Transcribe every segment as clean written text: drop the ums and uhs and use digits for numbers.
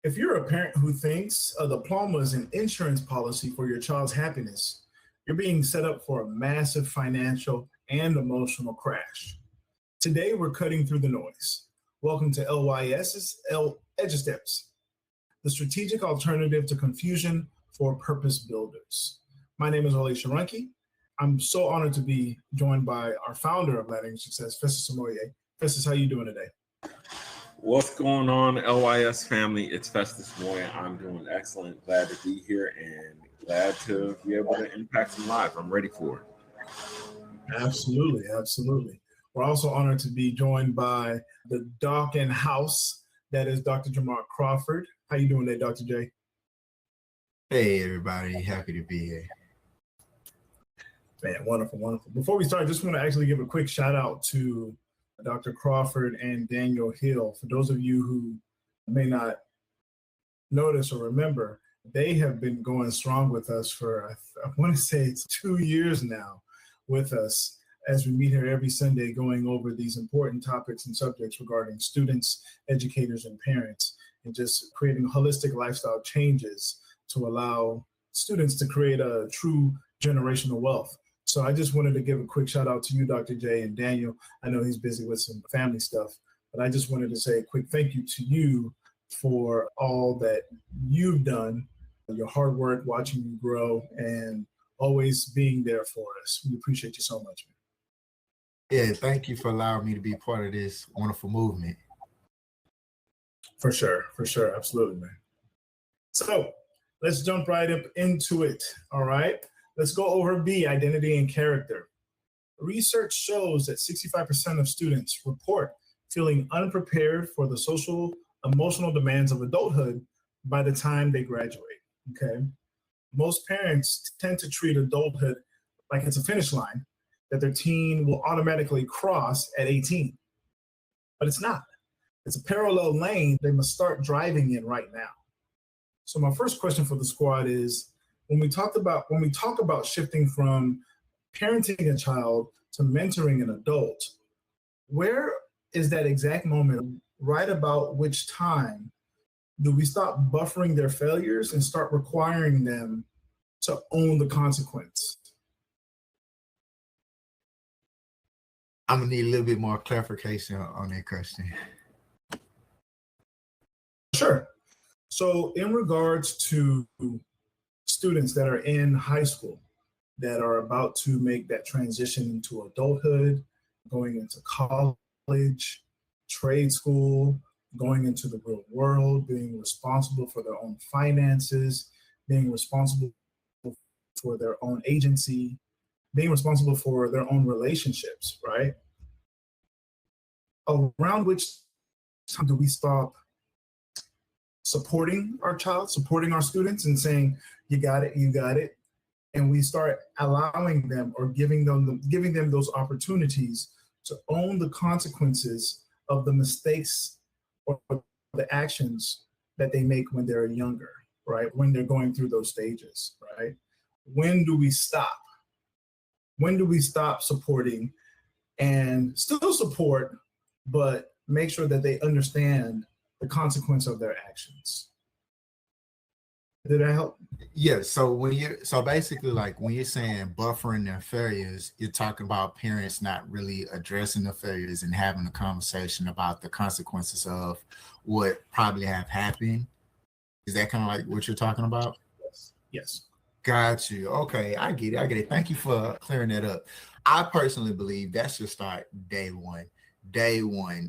If you're a parent who thinks a diploma is an insurance policy for your child's happiness, you're being set up for a massive financial and emotional crash. Today, we're cutting through the noise. Welcome to LYS's Edge Steps, the strategic alternative to confusion for purpose builders. My name is Ole Sharanki. I'm so honored to be joined by our founder of Latin Success, Festus Samoye. Festus, how you doing today? What's going on, LYS family? It's Festus Moya. I'm doing excellent. Glad to be here and glad to be able to impact some lives. I'm ready for it. Absolutely. We're also honored to be joined by the doc in house, that is Dr. Jamar Crawford. How you doing today, Dr. J? Hey, everybody. Happy to be here. Man, wonderful. Before we start, I just want to actually give a quick shout out to Dr. Crawford and Daniel Hill. For those of you who may not notice or remember, they have been going strong with us for, I want to say it's 2 years now with us as we meet here every Sunday going over these important topics and subjects regarding students, educators, and parents, and just creating holistic lifestyle changes to allow students to create a true generational wealth. So I just wanted to give a quick shout out to you, Dr. J, and Daniel. I know he's busy with some family stuff, but I just wanted to say a quick thank you to you for all that you've done, your hard work, watching you grow, and always being there for us. We appreciate you so much, man. Yeah, thank you for allowing me to be part of this wonderful movement. For sure. Absolutely, man. So let's jump right up into it, all right? Let's go over B, identity and character. Research shows that 65% of students report feeling unprepared for the social, emotional demands of adulthood by the time they graduate, okay? Most parents tend to treat adulthood like it's a finish line that their teen will automatically cross at 18. But it's not. It's a parallel lane they must start driving in right now. So my first question for the squad is, when we talk about shifting from parenting a child to mentoring an adult, where is that exact moment, right about which time do we stop buffering their failures and start requiring them to own the consequence? I'm gonna need a little bit more clarification on that question. Sure. So in regards to students that are in high school that are about to make that transition into adulthood, going into college, trade school, going into the real world, being responsible for their own finances, being responsible for their own agency, being responsible for their own relationships, right? Around which time do we stop supporting our child, supporting our students and saying, you got it, and we start allowing them or giving them those opportunities to own the consequences of the mistakes or the actions that they make when they're younger, right? When they're going through those stages, right? When do we stop? When do we stop supporting and still support, but make sure that they understand the consequence of their actions? Did that help? Yeah, so basically, like when you're saying buffering their failures, you're talking about parents not really addressing the failures and having a conversation about the consequences of what probably have happened. Is that kind of like what you're talking about? Yes. Got you. Okay, I get it. Thank you for clearing that up. I personally believe that should start day one,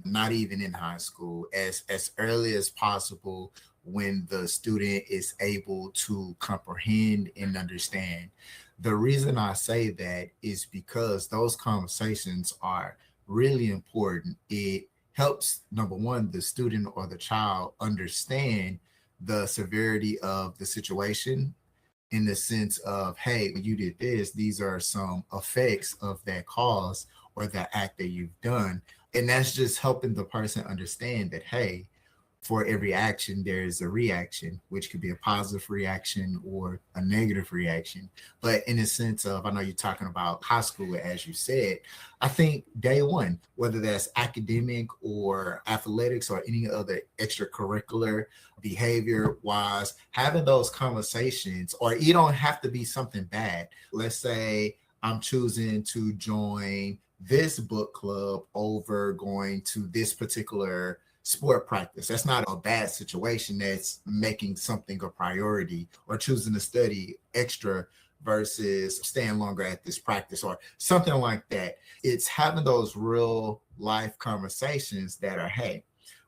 not even in high school, as early as possible, when the student is able to comprehend and understand. The reason I say that is because those conversations are really important. It helps, number one, the student or the child understand the severity of the situation, in the sense of, hey, you did this, these are some effects of that cause or that act that you've done. And that's just helping the person understand that, hey, for every action, there's a reaction, which could be a positive reaction or a negative reaction. But in the sense of, I know you're talking about high school, as you said, I think day one, whether that's academic or athletics or any other extracurricular behavior wise, having those conversations, or you don't have to be something bad. Let's say I'm choosing to join this book club over going to this particular sport practice. That's not a bad situation. That's making something a priority, or choosing to study extra versus staying longer at this practice or something like that. It's having those real life conversations that are, hey,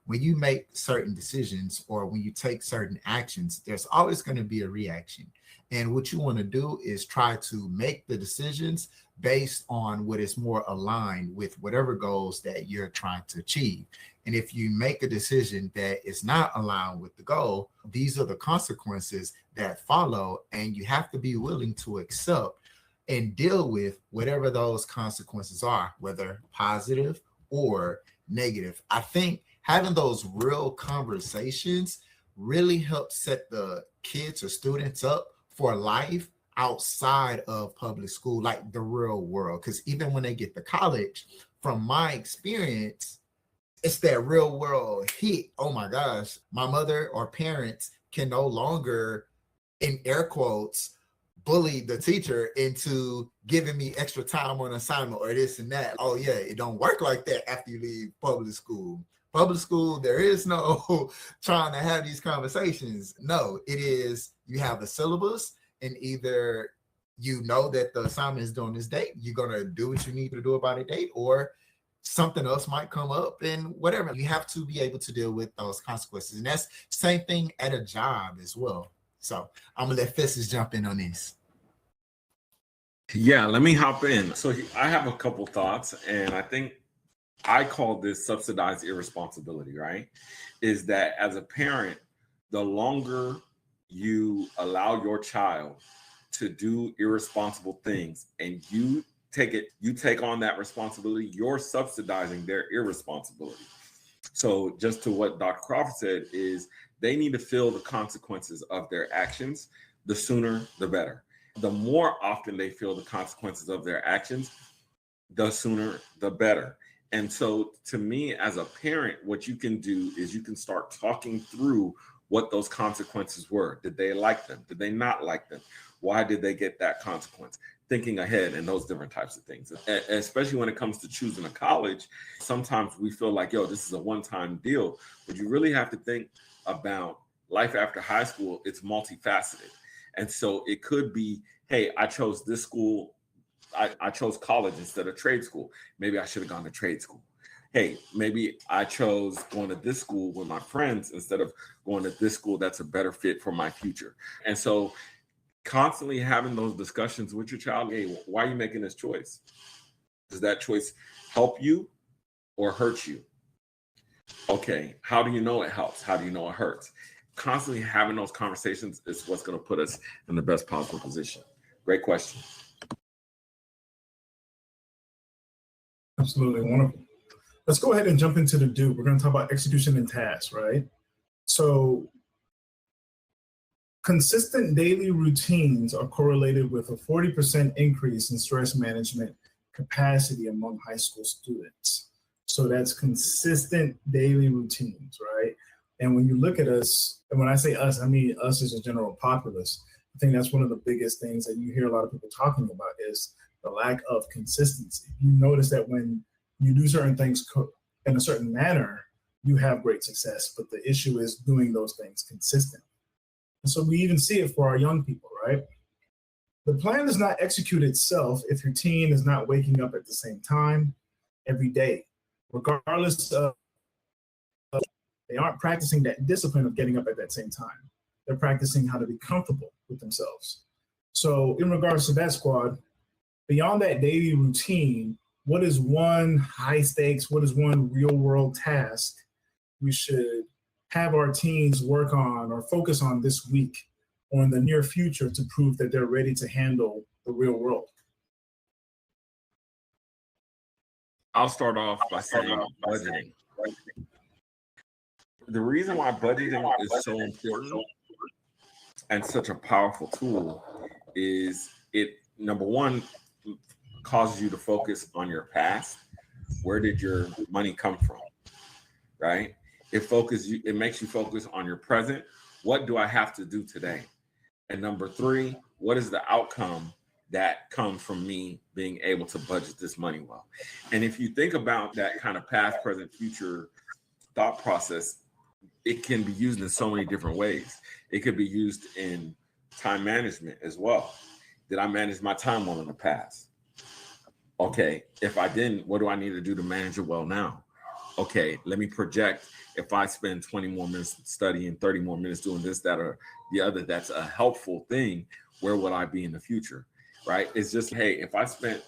when you make certain decisions or when you take certain actions, there's always going to be a reaction. And what you want to do is try to make the decisions based on what is more aligned with whatever goals that you're trying to achieve. And if you make a decision that is not aligned with the goal, these are the consequences that follow, and you have to be willing to accept and deal with whatever those consequences are, whether positive or negative. I think having those real conversations really helps set the kids or students up for life outside of public school, like the real world. Because even when they get to college, from my experience, it's that real world hit. Oh my gosh, my mother or parents can no longer, in air quotes, bully the teacher into giving me extra time on assignment or this and that. Oh yeah, it don't work like that after you leave public school. Public school, there is no trying to have these conversations. No, it is, you have a syllabus, and either you know that the assignment is due on this date, you're going to do what you need to do about a date, or something else might come up and whatever. You have to be able to deal with those consequences. And that's same thing at a job as well. So I'm going to let Festus jump in on this. Yeah, let me hop in. So I have a couple thoughts, and I think I call this subsidized irresponsibility, right? Is that as a parent, the longer you allow your child to do irresponsible things and you take on that responsibility, you're subsidizing their irresponsibility. So just to what Dr. Crawford said, is they need to feel the consequences of their actions. The sooner, the better. The more often they feel the consequences of their actions, the sooner, the better. And so to me, as a parent, what you can do is you can start talking through what those consequences were. Did they like them? Did they not like them? Why did they get that consequence? Thinking ahead and those different types of things. Especially when it comes to choosing a college, sometimes we feel like, yo, this is a one-time deal. But you really have to think about life after high school. It's multifaceted. And so it could be, hey, I chose this school. I chose college instead of trade school. Maybe I should have gone to trade school. Hey, maybe I chose going to this school with my friends instead of going to this school that's a better fit for my future. And so constantly having those discussions with your child, hey, why are you making this choice? Does that choice help you or hurt you? Okay, how do you know it helps? How do you know it hurts? Constantly having those conversations is what's going to put us in the best possible position. Great question. Absolutely wonderful. Let's go ahead and jump into the do. We're going to talk about execution and tasks, right? So consistent daily routines are correlated with a 40% increase in stress management capacity among high school students. So that's consistent daily routines, right? And when you look at us, and when I say us, I mean us as a general populace, I think that's one of the biggest things that you hear a lot of people talking about is the lack of consistency. You notice that when you do certain things in a certain manner, you have great success, but the issue is doing those things consistent. And so we even see it for our young people, right? The plan does not execute itself if your teen is not waking up at the same time every day, regardless of, they aren't practicing that discipline of getting up at that same time. They're practicing how to be comfortable with themselves. So in regards to that, squad, beyond that daily routine, what is one high stakes, what is one real world task we should have our teens work on or focus on this week or in the near future to prove that they're ready to handle the real world? I'll start off by saying budgeting. the reason why budgeting is so important and such a powerful tool is it, number one, causes you to focus on your past. Where did your money come from? Right? It makes you focus on your present. What do I have to do today? And number three, what is the outcome that comes from me being able to budget this money well? And if you think about that kind of past, present, future thought process, it can be used in so many different ways. It could be used in time management as well. Did I manage my time well in the past? Okay, if I didn't, what do I need to do to manage it well now? Okay, let me project. If I spend 20 more minutes studying, 30 more minutes doing this, that, or the other, that's a helpful thing. Where would I be in the future, right? It's just, hey, if I spent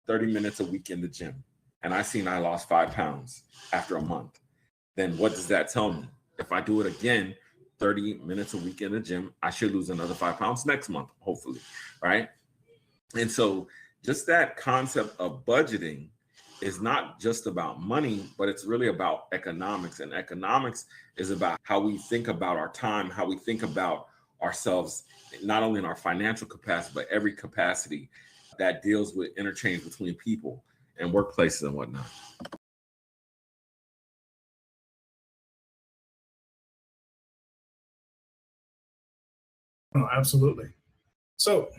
30 minutes a week in the gym and I lost 5 pounds after a month, then what does that tell me? If I do it again, 30 minutes a week in the gym, I should lose another 5 pounds next month, hopefully, right? And so just that concept of budgeting is not just about money, but it's really about economics. And economics is about how we think about our time, how we think about ourselves, not only in our financial capacity, but every capacity that deals with interchange between people and workplaces and whatnot. Oh, absolutely. So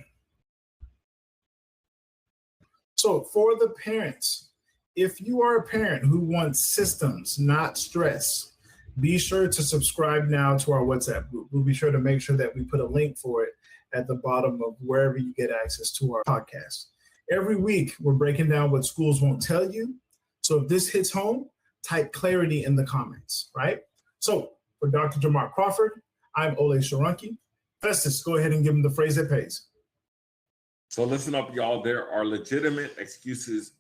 for the parents, if you are a parent who wants systems, not stress, be sure to subscribe now to our WhatsApp group. We'll be sure to make sure that we put a link for it at the bottom of wherever you get access to our podcast. Every week, we're breaking down what schools won't tell you. So if this hits home, type clarity in the comments, right? So for Dr. Jamar Crawford, I'm Ole Sharanki. Festus, go ahead and give him the phrase that pays. So listen up, y'all. There are legitimate excuses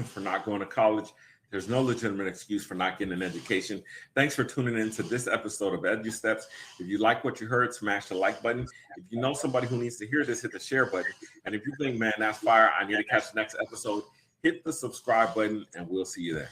for not going to college. There's no legitimate excuse for not getting an education. Thanks for tuning in to this episode of Edu Steps. If you like what you heard, smash the like button. If you know somebody who needs to hear this, hit the share button. And if you think, man, that's fire, I need to catch the next episode, hit the subscribe button, and we'll see you there.